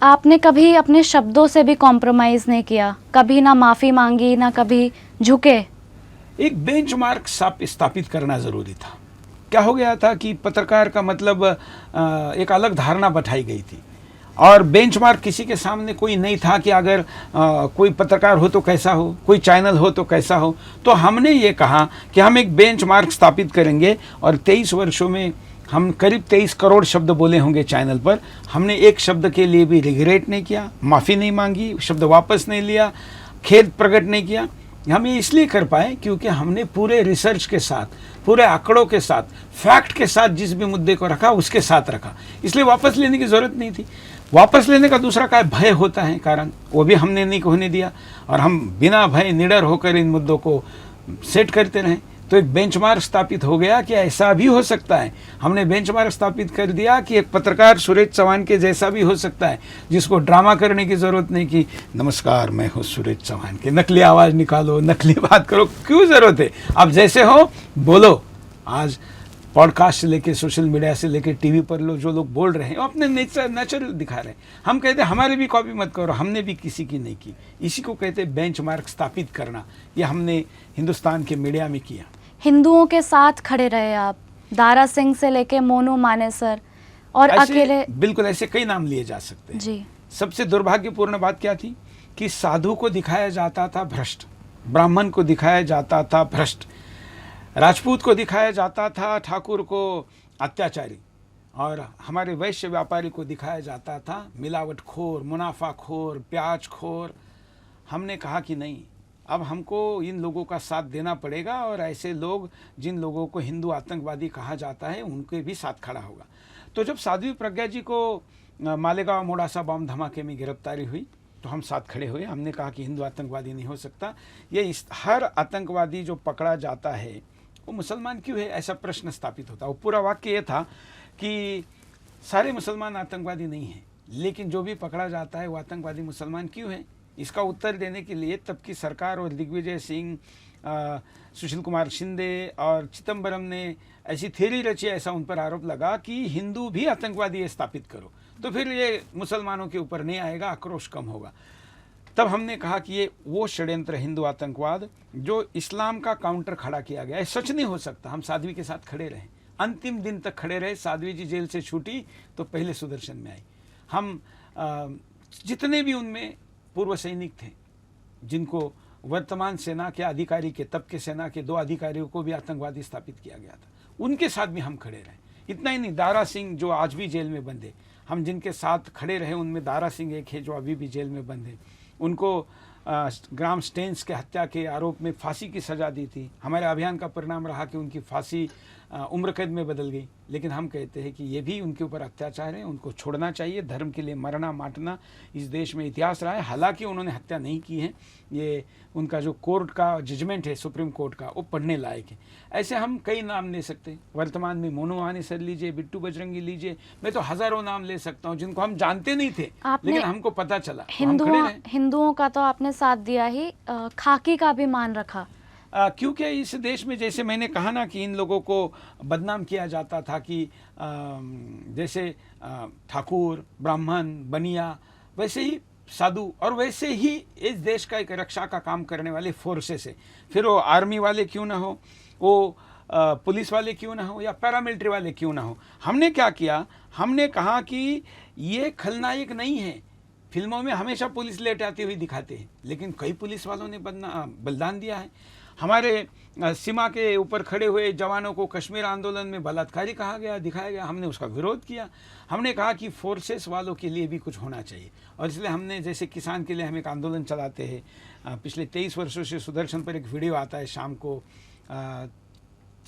आपने कभी अपने शब्दों से भी कॉम्प्रोमाइज़ नहीं किया, कभी ना माफ़ी मांगी ना कभी झुके? एक बेंचमार्क स्थापित करना ज़रूरी था। क्या हो गया था कि पत्रकार का मतलब एक अलग धारणा बैठाई गई थी और बेंचमार्क किसी के सामने कोई नहीं था कि अगर कोई पत्रकार हो तो कैसा हो, कोई चैनल हो तो कैसा हो। तो हमने ये कहा कि हम एक बेंचमार्क स्थापित करेंगे और 23 वर्षों में हम करीब 23 करोड़ शब्द बोले होंगे चैनल पर। हमने एक शब्द के लिए भी रिग्रेट नहीं किया, माफ़ी नहीं मांगी, शब्द वापस नहीं लिया, खेद प्रकट नहीं किया। हम ये इसलिए कर पाए क्योंकि हमने पूरे रिसर्च के साथ, पूरे आंकड़ों के साथ, फैक्ट के साथ जिस भी मुद्दे को रखा उसके साथ रखा, इसलिए वापस लेने की ज़रूरत नहीं थी। वापस लेने का दूसरा क्या भय होता है कारण, वो भी हमने नहीं होने दिया और हम बिना भय निडर होकर इन मुद्दों को सेट करते रहें। तो एक बेंचमार्क स्थापित हो गया कि ऐसा भी हो सकता है। हमने बेंचमार्क स्थापित कर दिया कि एक पत्रकार सुरेश चौहान के जैसा भी हो सकता है, जिसको ड्रामा करने की ज़रूरत नहीं कि नमस्कार मैं हूँ सुरेश चौहान के, नकली आवाज़ निकालो, नकली बात करो, क्यों ज़रूरत है? आप जैसे हो बोलो। आज पॉडकास्ट से लेके सोशल मीडिया से लेके टीवी पर जो लोग बोल रहे हैं वो अपने नेचुरल दिखा रहे हैं। हम कहते हैं हमारे भी कॉपी मत करो, हमने भी किसी की नहीं की। इसी को कहते हैं बेंचमार्क स्थापित करना। ये हमने हिंदुस्तान के मीडिया में किया। हिंदुओं के साथ खड़े रहे आप, दारा सिंह से लेके मोनू मानेसर और अकेले। बिल्कुल ऐसे कई नाम लिए जा सकते हैं जी। सबसे दुर्भाग्यपूर्ण बात क्या थी कि साधु को दिखाया जाता था भ्रष्ट, ब्राह्मण को दिखाया जाता था भ्रष्ट, राजपूत को दिखाया जाता था ठाकुर को अत्याचारी, और हमारे वैश्य व्यापारी को दिखाया जाता था मिलावटखोर, मुनाफाखोर, प्याजखोर। हमने कहा कि नहीं, अब हमको इन लोगों का साथ देना पड़ेगा और ऐसे लोग जिन लोगों को हिंदू आतंकवादी कहा जाता है उनके भी साथ खड़ा होगा। तो जब साध्वी प्रज्ञा जी को मालेगांव मोडासा बम धमाके में गिरफ्तारी हुई तो हम साथ खड़े हुए। हमने कहा कि हिंदू आतंकवादी नहीं हो सकता, ये हर आतंकवादी जो पकड़ा जाता है वो मुसलमान क्यों है, ऐसा प्रश्न स्थापित होता है। वो पूरा वाक्य ये था कि सारे मुसलमान आतंकवादी नहीं हैं, लेकिन जो भी पकड़ा जाता है वो आतंकवादी मुसलमान क्यों है। इसका उत्तर देने के लिए तब की सरकार और दिग्विजय सिंह, सुशील कुमार शिंदे और चिदम्बरम ने ऐसी थ्योरी रची, ऐसा उन पर आरोप लगा कि हिंदू भी आतंकवादी स्थापित करो तो फिर ये मुसलमानों के ऊपर नहीं आएगा, आक्रोश कम होगा। तब हमने कहा कि ये वो षड्यंत्र हिंदू आतंकवाद जो इस्लाम का काउंटर खड़ा किया गया है, सच नहीं हो सकता। हम साध्वी के साथ खड़े रहे, अंतिम दिन तक खड़े रहे। साध्वी जी जेल से छूटी तो पहले सुदर्शन में आई। हम जितने भी उनमें पूर्व सैनिक थे जिनको वर्तमान सेना के अधिकारी के, तब के सेना के 2 अधिकारियों को भी आतंकवादी स्थापित किया गया था, उनके साथ भी हम खड़े रहे। इतना ही नहीं, दारा सिंह जो आज भी जेल में बंद है, हम जिनके साथ खड़े रहे उनमें दारा सिंह एक है जो अभी भी जेल में बंद है। उनको ग्राम स्टेन्स के हत्या के आरोप में फांसी की सज़ा दी थी। हमारे अभियान का परिणाम रहा कि उनकी फांसी उम्र कैद में बदल गई। लेकिन हम कहते हैं कि ये भी उनके ऊपर अत्याचार है, उनको छोड़ना चाहिए। धर्म के लिए मरना माटना इस देश में इतिहास रहा है। हालांकि उन्होंने हत्या नहीं की है, ये उनका जो कोर्ट का जजमेंट है सुप्रीम कोर्ट का, वो पढ़ने लायक है। ऐसे हम कई नाम ले सकते हैं। वर्तमान में मोनू मानेसर लीजिए, बिट्टू बजरंगी लीजिए, मैं तो हज़ारों नाम ले सकता हूँ जिनको हम जानते नहीं थे लेकिन हमको पता चला। हिंदुओं का तो आपने साथ दिया ही, खाकी का भी मान रखा। क्योंकि इस देश में जैसे मैंने कहा ना कि इन लोगों को बदनाम किया जाता था कि जैसे ठाकुर, ब्राह्मण, बनिया, वैसे ही साधु और वैसे ही इस देश का एक रक्षा का काम करने वाले फोर्सेस है। फिर वो आर्मी वाले क्यों ना हो, वो पुलिस वाले क्यों ना हो या पैरामिलिट्री वाले क्यों ना हो। हमने क्या किया, हमने कहा कि ये खलनायक नहीं है। फिल्मों में हमेशा पुलिस लेट आती हुई दिखाते हैं, लेकिन कई पुलिस वालों ने बलिदान दिया है। हमारे सीमा के ऊपर खड़े हुए जवानों को कश्मीर आंदोलन में बलात्कारी कहा गया, दिखाया गया, हमने उसका विरोध किया। हमने कहा कि फोर्सेस वालों के लिए भी कुछ होना चाहिए और इसलिए हमने, जैसे किसान के लिए हम एक आंदोलन चलाते हैं। पिछले 23 वर्षों से सुदर्शन पर एक वीडियो आता है शाम को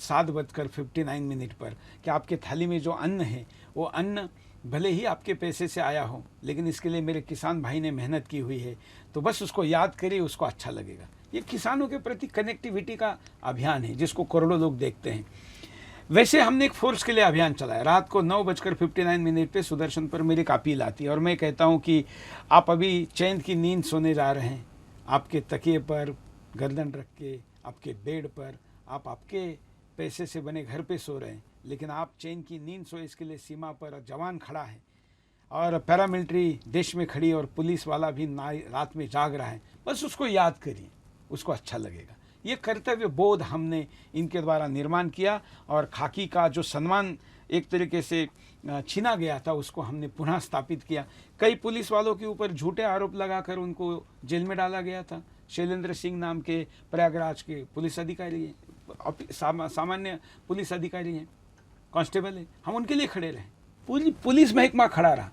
7:59 पर कि आपके थाली में जो अन्न है वो अन्न भले ही आपके पैसे से आया हो, लेकिन इसके लिए मेरे किसान भाई ने मेहनत की हुई है, तो बस उसको याद करिए, उसको अच्छा लगेगा। ये किसानों के प्रति कनेक्टिविटी का अभियान है जिसको करोड़ों लोग देखते हैं। वैसे हमने एक फोर्स के लिए अभियान चलाया। रात को 9:59 पे सुदर्शन पर मेरी एक अपील आती है और मैं कहता हूँ कि आप अभी चैन की नींद सोने जा रहे हैं, आपके तकिए पर गर्दन रख के, आपके बेड पर, आप आपके पैसे से बने घर पे सो रहे हैं, लेकिन आप चैन की नींद सोए, इसके लिए सीमा पर जवान खड़ा है। और पैरामिलिट्री देश में खड़ी और पुलिस वाला भी रात में जाग रहा है, बस उसको याद करिए, उसको अच्छा लगेगा। ये कर्तव्य बोध हमने इनके द्वारा निर्माण किया और खाकी का जो सम्मान एक तरीके से छीना गया था उसको हमने पुनः स्थापित किया। कई पुलिस वालों के ऊपर झूठे आरोप लगाकर उनको जेल में डाला गया था। शैलेंद्र सिंह नाम के प्रयागराज के पुलिस अधिकारी हैं, सामान्य पुलिस अधिकारी हैं, कांस्टेबल हैं, हम उनके लिए खड़े रहे। पूरी पुलिस महकमा खड़ा रहा।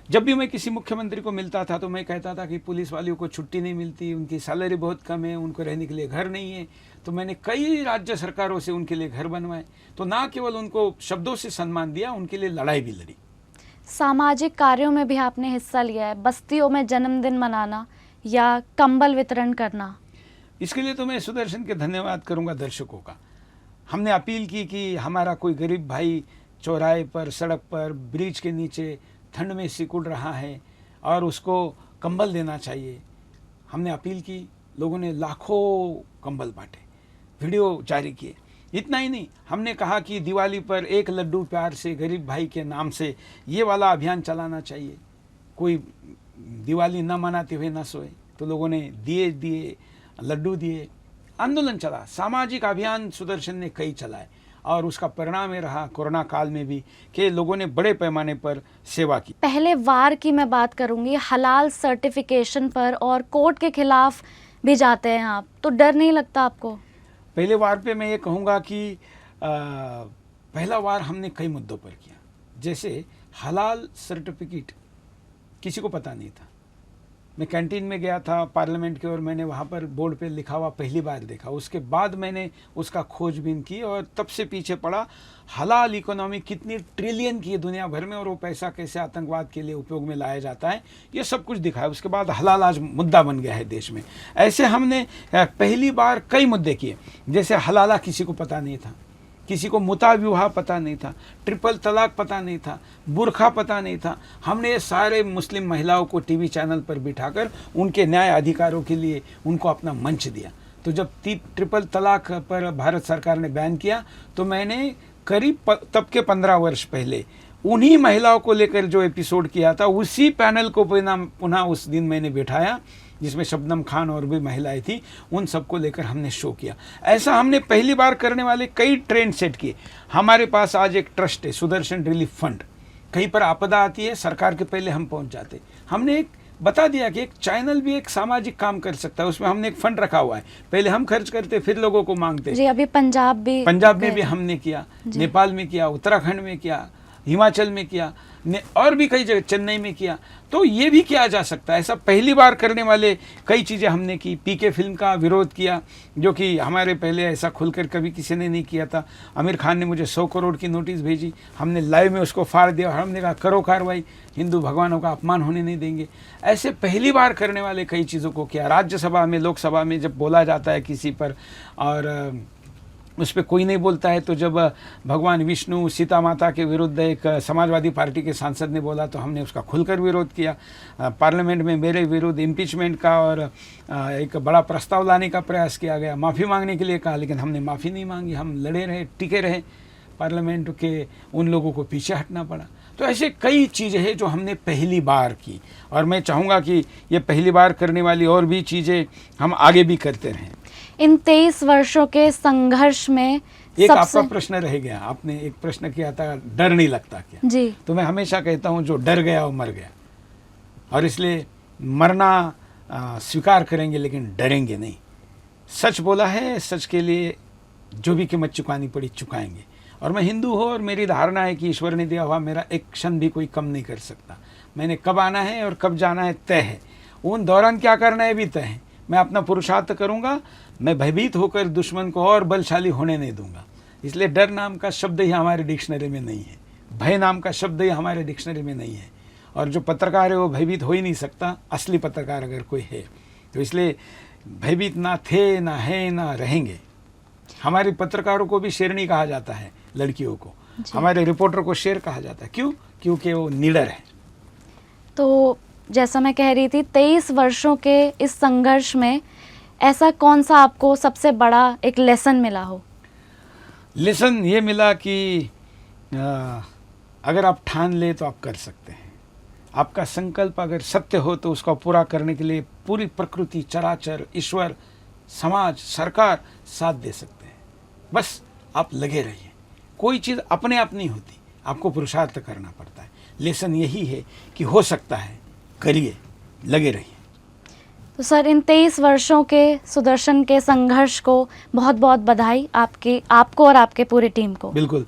जब भी मैं किसी मुख्यमंत्री को मिलता था तो मैं कहता था कि पुलिस वालों को छुट्टी नहीं मिलती, उनकी सैलरी बहुत कम है, उनको रहने के लिए घर नहीं है। तो मैंने कई राज्य सरकारों से उनके लिए घर बनवाए। तो ना केवल उनको शब्दों से सम्मान दिया, उनके लिए लड़ाई भी लड़ी। सामाजिक कार्यों में भी आपने हिस्सा लिया है, बस्तियों में जन्मदिन मनाना या कंबल वितरण करना। इसके लिए तो मैं सुदर्शन के धन्यवाद करूंगा दर्शकों का। हमने अपील की कि हमारा कोई गरीब भाई चौराहे पर, सड़क पर, ब्रिज के नीचे ठंड में सिकुड़ रहा है और उसको कंबल देना चाहिए। हमने अपील की, लोगों ने लाखों कंबल बांटे, वीडियो जारी किए। इतना ही नहीं, हमने कहा कि दिवाली पर एक लड्डू प्यार से गरीब भाई के नाम से ये वाला अभियान चलाना चाहिए। कोई दिवाली न मनाते हुए न सोए। तो लोगों ने दिए लड्डू दिए, आंदोलन चला, सामाजिक अभियान सुदर्शन ने कई चलाए और उसका परिणाम ये रहा कोरोना काल में भी कि लोगों ने बड़े पैमाने पर सेवा की। पहले वार की मैं बात करूंगी, हलाल सर्टिफिकेशन पर और कोर्ट के खिलाफ भी जाते हैं आप, तो डर नहीं लगता आपको? पहले वार पे मैं ये कहूँगा कि पहला वार हमने कई मुद्दों पर किया। जैसे हलाल सर्टिफिकेट किसी को पता नहीं था। मैं कैंटीन में गया था पार्लियामेंट के और मैंने वहाँ पर बोर्ड पे लिखा हुआ पहली बार देखा। उसके बाद मैंने उसका खोजबीन की और तब से पीछे पड़ा। हलाल इकोनॉमी कितनी ट्रिलियन की है दुनिया भर में और वो पैसा कैसे आतंकवाद के लिए उपयोग में लाया जाता है, ये सब कुछ दिखाया। उसके बाद हलाल आज मुद्दा बन गया है देश में। ऐसे हमने पहली बार कई मुद्दे किए। जैसे हलाला किसी को पता नहीं था, किसी को मुता विवाह पता नहीं था, ट्रिपल तलाक पता नहीं था, बुरखा पता नहीं था। हमने ये सारे मुस्लिम महिलाओं को टीवी चैनल पर बिठाकर उनके न्याय अधिकारों के लिए उनको अपना मंच दिया। तो जब ट्रिपल तलाक पर भारत सरकार ने बैन किया तो मैंने करीब तब के 15 वर्ष पहले उन्हीं महिलाओं को लेकर जो एपिसोड किया था, उसी पैनल को पुनः उस दिन मैंने बिठाया जिसमें शबनम खान और भी महिलाएं थी। उन सबको लेकर हमने शो किया। ऐसा हमने पहली बार करने वाले कई ट्रेंड सेट किए। हमारे पास आज एक ट्रस्ट है, सुदर्शन रिलीफ फंड। कहीं पर आपदा आती है, सरकार के पहले हम पहुंच जाते। हमने एक बता दिया कि एक चैनल भी एक सामाजिक काम कर सकता है, उसमें हमने एक फंड रखा हुआ है। पहले हम खर्च करते, फिर लोगों को मांगते। जी, अभी पंजाब में भी हमने किया, नेपाल में किया, उत्तराखंड में किया, हिमाचल में किया और भी कई जगह, चेन्नई में किया। तो ये भी किया जा सकता है। ऐसा पहली बार करने वाले कई चीज़ें हमने की। पीके फिल्म का विरोध किया, जो कि हमारे पहले ऐसा खुलकर कभी किसी ने नहीं किया था। आमिर खान ने मुझे 100 करोड़ की नोटिस भेजी, हमने लाइव में उसको फाड़ दिया और हमने कहा करो कार्रवाई, हिंदू भगवानों का अपमान होने नहीं देंगे। ऐसे पहली बार करने वाले कई चीज़ों को किया। राज्यसभा में, लोकसभा में जब बोला जाता है किसी पर और उस पर कोई नहीं बोलता है, तो जब भगवान विष्णु सीता माता के विरुद्ध एक समाजवादी पार्टी के सांसद ने बोला तो हमने उसका खुलकर विरोध किया। पार्लियामेंट में मेरे विरुद्ध इम्पीचमेंट का और एक बड़ा प्रस्ताव लाने का प्रयास किया गया। माफ़ी मांगने के लिए कहा, लेकिन हमने माफ़ी नहीं मांगी। हम लड़े रहे, टिके रहे। पार्लियामेंट के उन लोगों को पीछे हटना पड़ा। तो ऐसे कई चीज़ें हैं जो हमने पहली बार की और मैं चाहूँगा कि ये पहली बार करने वाली और भी चीज़ें हम आगे भी करते रहें। इन 23 वर्षों के संघर्ष में एक आपका प्रश्न रह गया। आपने एक प्रश्न किया था, डर नहीं लगता क्या? जी। तो मैं हमेशा कहता हूँ जो डर गया वो मर गया, और इसलिए मरना स्वीकार करेंगे लेकिन डरेंगे नहीं। सच बोला है, सच के लिए जो भी कीमत चुकानी पड़ी चुकाएंगे। और मैं हिंदू हूँ और मेरी धारणा है कि ईश्वर ने दिया हुआ मेरा एक क्षण भी कोई कम नहीं कर सकता। मैंने कब आना है और कब जाना है तय है, उन दौरान क्या करना है भी तय है। मैं अपना पुरुषार्थ करूँगा, मैं भयभीत होकर दुश्मन को और बलशाली होने नहीं दूंगा। इसलिए डर नाम का शब्द ही हमारे डिक्शनरी में नहीं है, भय नाम का शब्द ही हमारे डिक्शनरी में नहीं है। और जो पत्रकार है वो भयभीत हो ही नहीं सकता, असली पत्रकार अगर कोई है तो। इसलिए भयभीत ना थे, ना है, ना रहेंगे। हमारे पत्रकारों को भी शेरनी कहा जाता है, लड़कियों को। हमारे रिपोर्टर को शेर कहा जाता है। क्यों? क्योंकि वो निडर है। तो जैसा मैं कह रही थी, 23 वर्षों के इस संघर्ष में ऐसा कौन सा आपको सबसे बड़ा एक लेसन मिला हो? लेसन ये मिला कि अगर आप ठान ले तो आप कर सकते हैं। आपका संकल्प अगर सत्य हो तो उसका पूरा करने के लिए पूरी प्रकृति, चराचर, ईश्वर, समाज, सरकार साथ दे सकते हैं। बस आप लगे रहिए। कोई चीज़ अपने आप नहीं होती, आपको पुरुषार्थ करना पड़ता है। लेसन यही है कि हो सकता है, करिए, लगे रहिए। तो सर, इन 23 वर्षों के सुदर्शन के संघर्ष को बहुत बहुत बधाई आपको और आपके पूरी टीम को। बिल्कुल।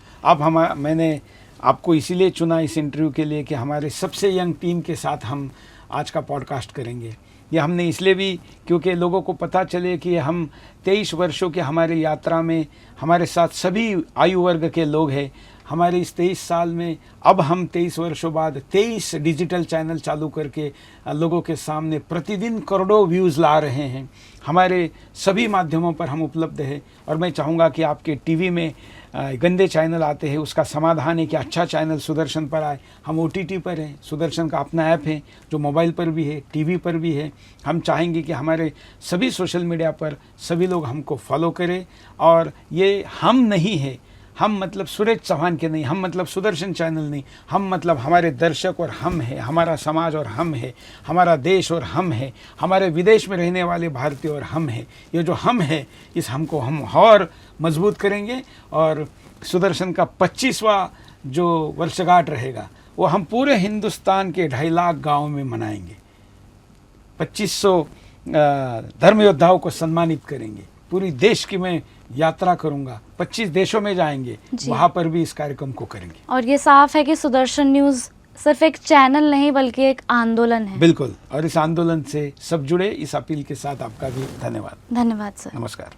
मैंने आपको इसीलिए चुना इस इंटरव्यू के लिए कि हमारे सबसे यंग टीम के साथ हम आज का पॉडकास्ट करेंगे। ये हमने इसलिए भी क्योंकि लोगों को पता चले कि हम 23 वर्षों के हमारी यात्रा में हमारे साथ सभी आयु वर्ग के लोग हैं। हमारे इस 23 साल में अब हम 23 वर्षों बाद 23 डिजिटल चैनल चालू करके लोगों के सामने प्रतिदिन करोड़ों व्यूज़ ला रहे हैं। हमारे सभी माध्यमों पर हम उपलब्ध हैं और मैं चाहूँगा कि आपके टीवी में गंदे चैनल आते हैं, उसका समाधान है कि अच्छा चैनल सुदर्शन पर आए। हम OTT पर हैं, सुदर्शन का अपना ऐप है जो मोबाइल पर भी है, टीवी पर भी है। हम चाहेंगे कि हमारे सभी सोशल मीडिया पर सभी लोग हमको फॉलो करें। और ये हम नहीं है, हम मतलब सुरेश चौहान के नहीं, हम मतलब सुदर्शन चैनल नहीं, हम मतलब हमारे दर्शक और हम है, हमारा समाज और हम है, हमारा देश और हम है, हमारे विदेश में रहने वाले भारतीय और हम है। ये जो हम है, इस हमको हम और मजबूत करेंगे और सुदर्शन का 25वां जो वर्षगांठ रहेगा वो हम पूरे हिंदुस्तान के 2.5 लाख गाँव में मनाएंगे। 2500 धर्म योद्धाओं को सम्मानित करेंगे। पूरी देश की मैं यात्रा करूंगा, 25 देशों में जाएंगे, वहां पर भी इस कार्यक्रम को करेंगे। और ये साफ है कि सुदर्शन न्यूज़ सिर्फ एक चैनल नहीं बल्कि एक आंदोलन है। बिल्कुल। और इस आंदोलन से सब जुड़े, इस अपील के साथ आपका भी धन्यवाद। धन्यवाद सर। नमस्कार।